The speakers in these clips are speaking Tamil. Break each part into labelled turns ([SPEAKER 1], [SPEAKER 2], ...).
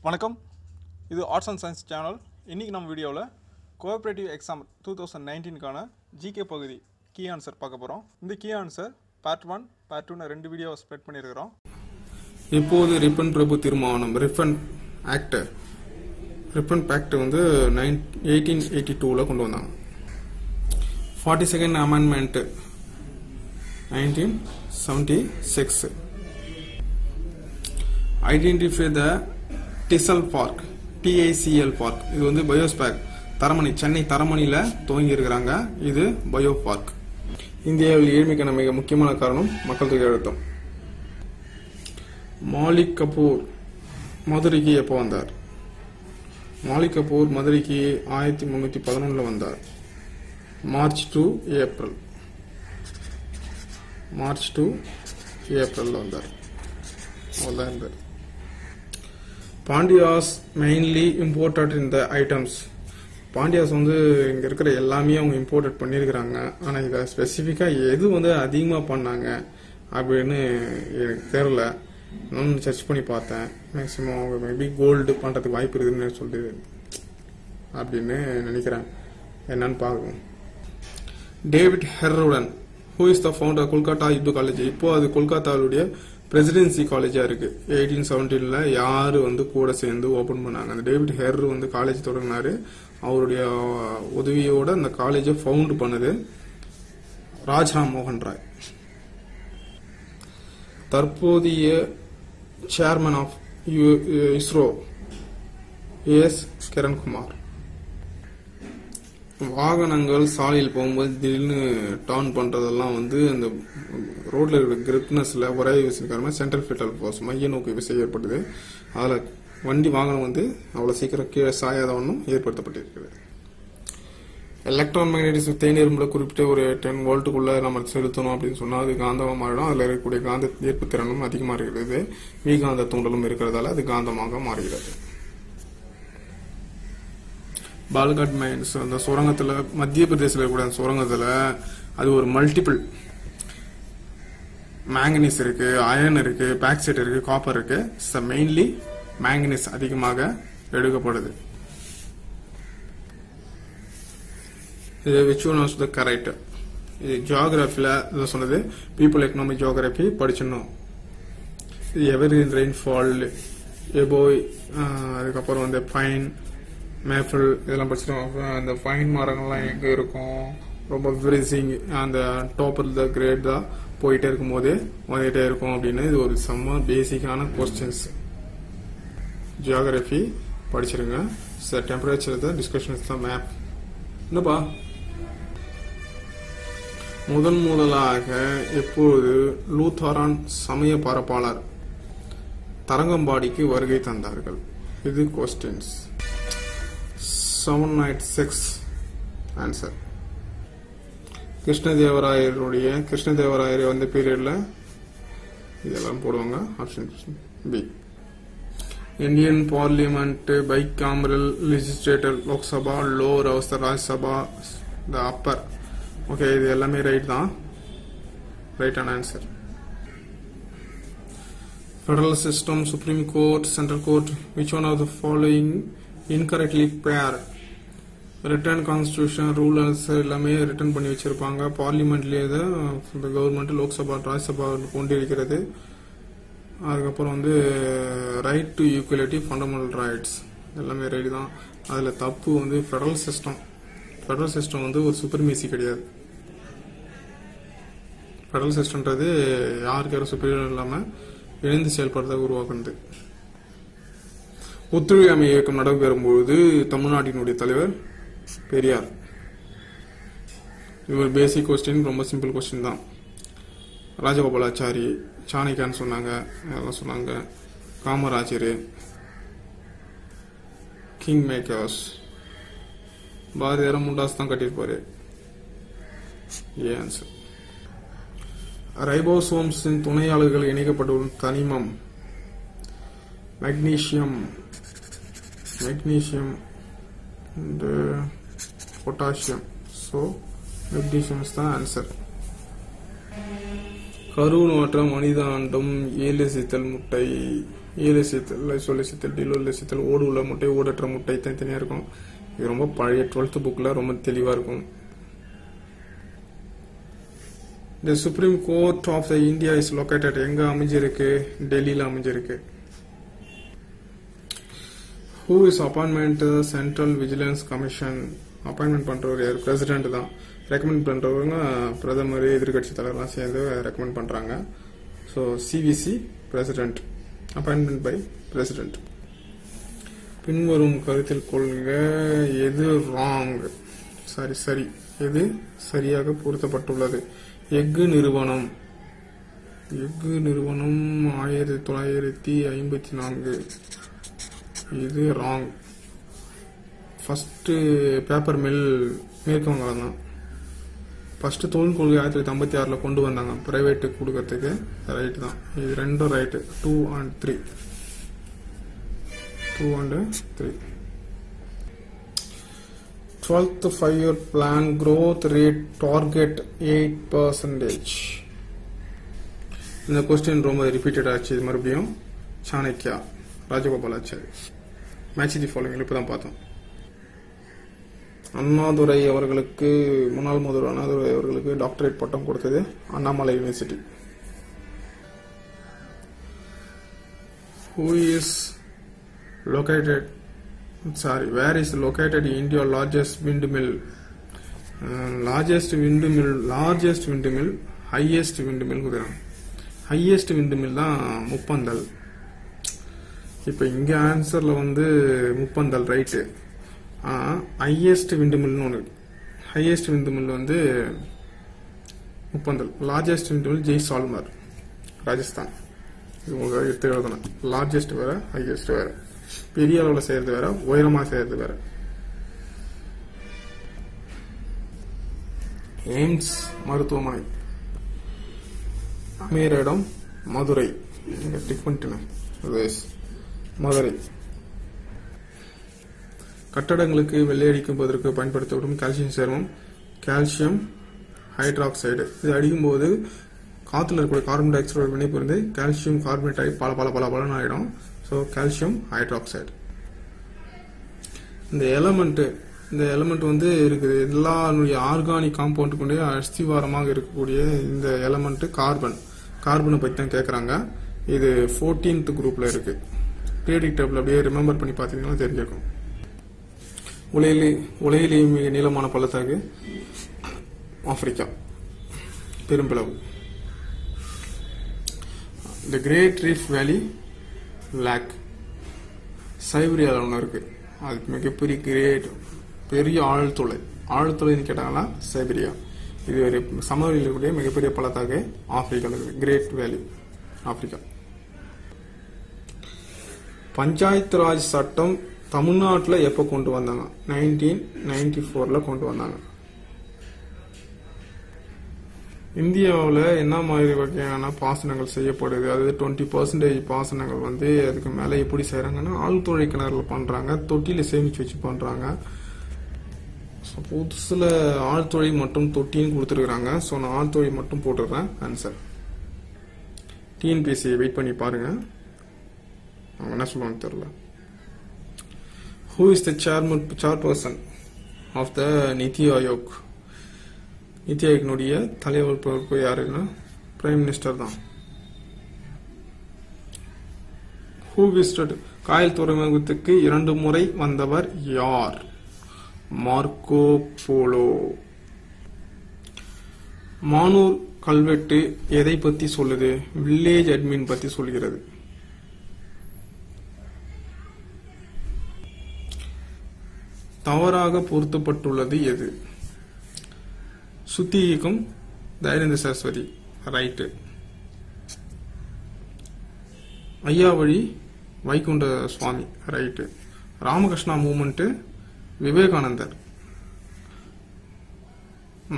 [SPEAKER 1] வணக்கம். இது ஆர்ட்ஸ் அண்ட் சயின்ஸ் சேனல். இன்றைக்கி நம்ம வீடியோவில் கோஆப்ரேட்டிவ் எக்ஸாம் 2019க்கான ஜிகே பகுதி கீ ஆன்சர் பார்க்க போகிறோம். இந்த கீ ஆன்சர் பார்ட் 1 பார்ட் 2 ரெண்டு வீடியோவை ஸ்ப்ரெட் பண்ணியிருக்கிறோம்.
[SPEAKER 2] இப்போது ரிப்பன் பிரபு தீர்மானம் ரிப்பன் ஆக்ட் வந்து 1882 கொண்டு வந்தாங்க. 42nd amendment 1976. Identify the Tidel park, TICL park. இது வந்து பயோஸ்பேர் தரமணி, சென்னை தரமணியில துவங்கி இருக்கிறாங்க. இது பயோ பார்க். இந்தியாவில் ஏழ்மைக்கான மிக முக்கியமான காரணம் மக்கள் தொகை அழுத்தம். மாலிக் கபூர் மதுரைக்கு எப்போ வந்தார்? மாலிக் கபூர் மதுரைக்கு 1311 வந்தார். மார்ச் டு ஏப்ரல் வந்தார். அவ்வளோதான் இருந்தார். பாண்டியாஸ் மெயின்லி இம்போர்ட்டட் இந்த ஐட்டம்ஸ். பாண்டியாஸ் வந்து இங்க இருக்கிற எல்லாமே அவங்க இம்போர்ட் பண்ணியிருக்கிறாங்க. ஆனா இதை ஸ்பெசிஃபிக்கா எது வந்து அதிகமா பண்ணாங்க அப்படின்னு எனக்கு தெரியல. நான் சர்ச் பண்ணி பார்த்தேன். மேக்சிமம் அவங்க மேபி கோல்டு பண்றதுக்கு வாய்ப்பு இருக்குதுன்னு சொல்லி அப்படின்னு நினைக்கிறேன். என்னன்னு பார்க்கணும். டேவிட் ஹெர்ருடன், who is the founder Kolkata Hindu college. இப்போ அது கொல்கத்தாவுடைய பிரசிடென்சி காலேஜா இருக்கு. 1817 யாரு வந்து கூட சேர்ந்து ஓபன் பண்ணாங்க. அந்த டேவிட் ஹெர் வந்து காலேஜ் தொடங்கினாரு. அவருடைய உதவியோட அந்த காலேஜை ஃபவுண்ட் பண்ணது ராஜ்ராம் மோகன் ராய். தற்போதைய chairman of ISRO S Kirankumar. வாகனங்கள் சாலையில் போகும்போது திடீர்னு டர்ன் பண்றதெல்லாம் வந்து அந்த ரோட்ல இருக்கிற கிரிப்னஸ்ல ஒரே விசை சென்ட்ரல் ஃபீட்டல் ஃபோர்ஸ், மைய நோக்கு விசை ஏற்படுது. அதுல வாகனம் வந்து அவ்வளவு சீக்கிரம் கீழே சாயாத ஒன்றும் ஏற்படுத்தப்பட்டிருக்கிறது. எலக்ட்ரான் மேக்னடிசம் தேநீர்ல குறிப்பிட்ட ஒரு 10 வோல்ட்டுக்குள்ள நம்ம செலுத்தணும் அப்படின்னு சொன்னா அது காந்தமா மாறிடும். அதுல இருக்கக்கூடிய காந்த ஈர்ப்பு திறனும் அதிகமா இருக்கிறது. மீகாந்த தூண்டலும் இருக்கிறதால அது காந்தமாக மாறுகிறது. பால்காட் மைன்ஸ், அந்த சுரங்கத்துல மத்திய பிரதேசத்தில் இருக்கக்கூடிய சுரங்கத்துல அது ஒரு மல்டிபிள் மேங்கனீஸ் இருக்கு, அயர்ன் இருக்கு, பாக்சைட் இருக்கு, காப்பர் இருக்கு. மெயின்லி மேங்கனீஸ் அதிகமாக எடுக்கப்படுது. இது which one was the correct? இது ஜியோகிராஃபில இதை சொன்னது. பீப்புள் எக்கனாமிக் ஜியோகிராஃபி படிச்சிடணும். இது எவர்கிரீன் ரெயின்ஃபால் எபோய், அதுக்கப்புறம் வந்து பைன் மேப்பிள் இதெல்லாம் படிச்சிருக்கோம். அந்த ஃபைன் மரங்கள்லாம் எங்க இருக்கும், ரொம்ப ஃப்ரீசிங் அந்த டாப் ஆஃப் த கிரேட் தான் போயிட்டே இருக்கும் போது வந்துட்டே இருக்கும் அப்படின்னு. இது ஒரு செம்ம பேசிக்கான கொஸ்டின்ஸ். ஜியோகிராஃபி படிச்சிருங்க. டெம்பரேச்சர் தான் டிஸ்கஷன்ஸ் தான் மேப். என்னப்பா முதலாக எப்போது லூத்தரான் சமய பரப்பாளர் தரங்கம்பாடிக்கு வருகை தந்தார்கள்? இது கொஸ்டின்ஸ். 796 ஆன்சர். கிருஷ்ணதேவராயர் வந்த பீரியட்ல இதெல்லாம் போடுவாங்க. Option B. Indian parliament bicameral legislator, Lok Sabha, lower house, Rajya Sabha, the upper. Okay, இது எல்லாமே ரைட் தான். Right an answer. Federal system, supreme court, central court, which one of the following incorrectly paired? Written constitution rules எல்லாமே ரிட்டர்ன் பண்ணி வச்சிருப்பாங்க. பார்லிமெண்ட்லேயே தான் கவர்மெண்ட் லோக்சபா ராஜ்யசபா கொண்டிருக்கிறது. அதுக்கப்புறம் வந்து right to equality, fundamental rights எல்லாமே ரைட் தான். அதுல தப்பு வந்து ஃபெடரல் சிஸ்டம் வந்து ஒரு சுப்ரீமேசி கிடையாது. ஃபெடரல் சிஸ்டம்ன்றது யாருக்கு யாரும் சுப்பீரியர் இல்லாம இணைந்து செயல்படுறத உருவாக்குனது. ஒத்துழையாமை இயக்கம் நடைபெறும்போது தமிழ்நாட்டினுடைய தலைவர் பெரியார். இது ஒரு பேசிக் கொஸ்டின், ரொம்ப சிம்பிள் கொஸ்டின் தான். ராஜகோபாலாச்சாரி, சாணக்கியான்னு சொன்னாங்க, அதெல்லாம் சொன்னாங்க. காமராஜர், கிங் மேக்கர்ஸ், பாரதியார் முண்டாஸ் தான் கட்டியிருப்பாரு. ஆன்சர். ரைபோசோம்ஸின் துணையாளர்கள் இணைக்கப்பட்டுள்ள தனிமம் magnesium and potassium. So magnesium is the answer. கருவுணவற்ற மனித அண்டம் 7 சித்தல் முட்டை. ஈலசித்தல், லைசோலிசித்தல், டிலோலிசித்தல், ஓடு உள்ள முட்டை, ஓடற்ற முட்டை தனித்தனியாக இருக்கும். இது ரொம்ப பழைய 12th புக்கில் ரொம்ப தெளிவாக இருக்கும். The Supreme Court of the India is located எங்க அமைஞ்சிருக்கு? டெல்லியில் அமைஞ்சிருக்கு. Who is appointment Central Vigilance Commission? Appointment பண்றவர் யார்? பிரசிடென்ட் தான். ரெக்கமெண்ட் பண்றவங்க பிரதமர், எதிர்கட்சி தலைவர்லாம் சேர்ந்து ரெக்கமெண்ட் பண்றாங்க. So CVC president, appointment by president. பின்வரும் கருத்தில் கொள்க எது ராங்? சரி எது சரியாக பொருத்தப்பட்டுள்ளது? எஃகு நிறுவனம் 1954. இது ராங். ஃபர்ஸ்ட் பேப்பர் மில் மேற்கு வங்காளம் தான். ஃபர்ஸ்ட் தொழில் கொள்கை 1956 கொண்டு வந்தாங்க பிரைவேட்டுக்கு கொடுக்கறதுக்கு. ரைட் தான். இது ரெண்டும் right. 2 and 3. 12th 5-year plan growth rate target 8%. இந்த கொஸ்டின் ரொம்ப ரிப்பீட்டட் ஆச்சு. மறுபடியும் Chanakya, Rajagopalachari. Match the following இப்பதான் பார்த்தோம். அண்ணாதுரை அவர்களுக்கு, முன்னாள் முதல்வர் அண்ணாதுரை அவர்களுக்கு டாக்டரேட் பட்டம் கொடுத்தது Annamalai university. Where is located India largest windmill? Largest windmill, highest windmill குதுறாங்க. highest windmill தான் முப்பந்தல். இப்ப இங்க ஆன்சர்ல வந்து முப்பந்தல் ரைட்டு. ஹையஸ்ட் விண்டுமில்னு ஒன்று. ஹையஸ்ட் விண்டுமில் வந்து முப்பந்தல். Largest windmill Jaisalmer, Rajasthan. இது உங்களுக்கு எடுத்து எழுதணும். லார்ஜஸ்ட் வேற, ஹையஸ்ட் வேற. பெரிய அளவில் செய்யறது வேற, உயரமா செய்யறது வேற. எய்ம்ஸ் மருத்துவமனை அமைகிற இடம் மதுரை. டிக் பண்ணிட்டேன். மதுரை. கட்டடங்களுக்கு வெள்ளையடிக்கும்போதற்கு பயன்படுத்தப்படும் கால்சியம் சேர்மம் கால்சியம் ஹைட்ராக்சைடு. இது அடிக்கும்போது காத்துல இருக்கக்கூடிய கார்பன் டை ஆக்சைடு வினை புரிந்து கால்சியம் கார்பனேட் ஆகி பல ஆயிடும். So calcium hydroxide. இந்த எலமெண்ட் வந்து இருக்குது. எல்லா ஆர்கானிக் காம்பவுண்ட் கொண்டே அஸ்திவாரமாக இருக்கக்கூடிய இந்த எலமெண்ட் கார்பனை பற்றி தான் கேட்குறாங்க. இது 14th குரூப்ல இருக்கு. பீரியாடிக் டேபிள் அப்படியே ரிமெம்பர் பண்ணி பார்த்தீங்கன்னா தெரிஞ்சிருக்கும். உலகிலேயே மிக நீளமான பள்ளத்தாக்கு ஆப்பிரிக்கா பெரும்பிளவு. தி கிரேட் ரீஃப் வேலி லேக் சைபீரியாவில் ஒன்று இருக்கு. அது மிகப்பெரிய பெரிய ஆழ்துளைன்னு கேட்டாங்கன்னா சைபீரியா. இது ஒரு சமவெளியில் இருக்கக்கூடிய மிகப்பெரிய பள்ளத்தாக்கு ஆப்பிரிக்காவில் இருக்கு. கிரேட் வேலி ஆப்பிரிக்கா. பஞ்சாயத்து ராஜ் சட்டம் தமிழ்நாட்டில் எப்போ கொண்டு வந்தாங்க? 1994 கொண்டு வந்தாங்க. இந்தியாவில் என்ன மாதிரி வகையான பாசனங்கள் செய்யப்படுது? அதாவது 20% பாசனங்கள் வந்து அதுக்கு மேலே எப்படி செய்யறாங்கன்னா ஆழ்துளை கிணறுல பண்றாங்க, தொட்டியில சேமிச்சு வச்சு பண்றாங்க. புதுசுல ஆழ்துளை மட்டும் தொட்டின்னு கொடுத்துருக்காங்க. ஸோ நான் ஆழ்துளை மட்டும் போட்டுறேன் ஆன்சர். டிஎன்பிஎஸ்சி வெயிட் பண்ணி பாருங்க, அவங்க என்ன சொல்லுவாங்க தெரியல. Who is the chairperson of the Niti Aayog? நிதி ஆயோக்னுடைய தலைவர் பொறுப்பு யாருன்னா பிரைம் மினிஸ்டர் தான். Who visited காயல் துறைமுகத்துக்கு 2 முறை வந்தவர் யார்? Marco polo. மானூர் கல்வெட்டு எதை பத்தி சொல்லுது? வில்லேஜ் அட்மின் பத்தி சொல்கிறது. தவறாக பொருத்தப்பட்டுள்ளது எது? சுத்தி இயக்கம் Dayananda Saraswati right. Ayyavazhi Vaikunda Swami right. Ramakrishna movement Vivekanandar.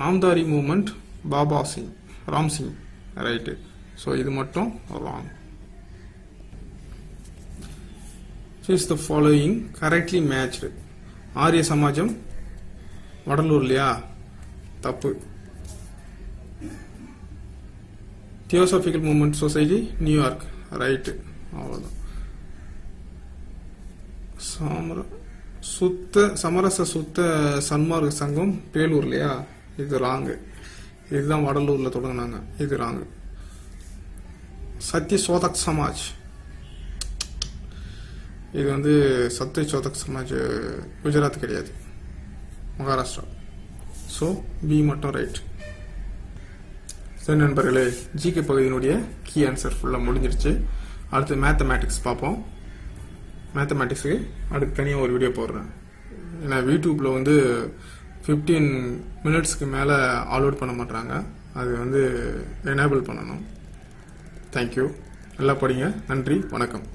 [SPEAKER 2] Namdhari movement Baba Singh Ram Singh right. So இது மட்டும் wrong. Is the following correctly matched? Arya Samajam Vadalur இல்லையா? தப்பு. Theosophical movement society New York right. அவ்வளோதான். சமரச சுத்த சன்மார்க்க சங்கம் பேலூர்லையா? இது ராங்கு. இதுதான் வடலூர்ல தொடங்கினாங்க. இது ராங்கு. சத்ய சோதக் சமாஜ், இது வந்து சத்ய சோதக் சமாஜ் குஜராத் கிடையாது, மகாராஷ்டிரா. ஸோ பி மட்டும் ரைட். சரி நண்பர்களே, ஜிகே பகுதியினுடைய கீ ஆன்சர் ஃபுல்லாக முடிஞ்சிருச்சு. அடுத்து மேத்தமேட்டிக்ஸ் பார்ப்போம். மேத்தமேட்டிக்ஸுக்கு அடுத்து தனியாக ஒரு வீடியோ போடுறேன். ஏன்னா யூடியூப்பில் வந்து 15 மினிட்ஸ்க்கு மேலே அப்லோட் பண்ண மாட்டாங்க. அது வந்து எனேபிள் பண்ணணும். தேங்க்யூ. நல்லா படிங்க. நன்றி, வணக்கம்.